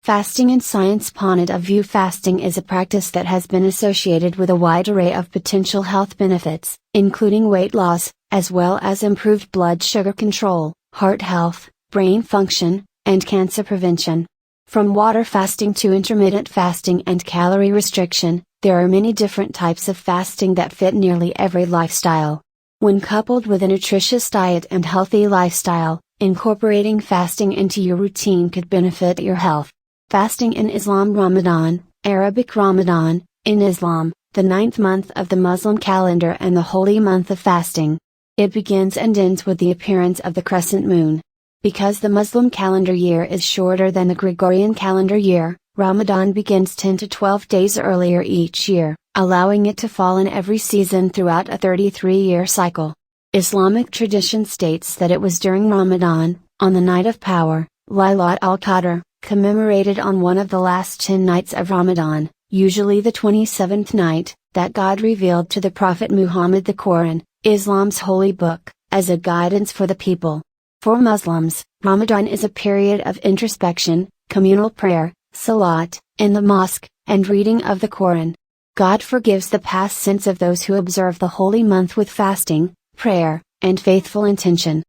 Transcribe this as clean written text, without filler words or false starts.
Fasting in science point of view, fasting is a practice that has been associated with a wide array of potential health benefits, including weight loss, as well as improved blood sugar control, heart health, brain function, and cancer prevention. From water fasting to intermittent fasting and calorie restriction, there are many different types of fasting that fit nearly every lifestyle. When coupled with a nutritious diet and healthy lifestyle, incorporating fasting into your routine could benefit your health. Fasting in Islam. Ramadan, Arabic Ramadan, in Islam, the 9th month of the Muslim calendar and the holy month of fasting. It begins and ends with the appearance of the crescent moon. Because the Muslim calendar year is shorter than the Gregorian calendar year, Ramadan begins 10 to 12 days earlier each year, allowing it to fall in every season throughout a 33-year cycle. Islamic tradition states that it was during Ramadan, on the night of power, Laylat al-Qadr, commemorated on one of the last 10 nights of Ramadan, usually the 27th night, that God revealed to the Prophet Muhammad the Quran, Islam's holy book, as a guidance for the people. For Muslims, Ramadan is a period of introspection, communal prayer, salat, in the mosque, and reading of the Quran. God forgives the past sins of those who observe the holy month with fasting, prayer, and faithful intention.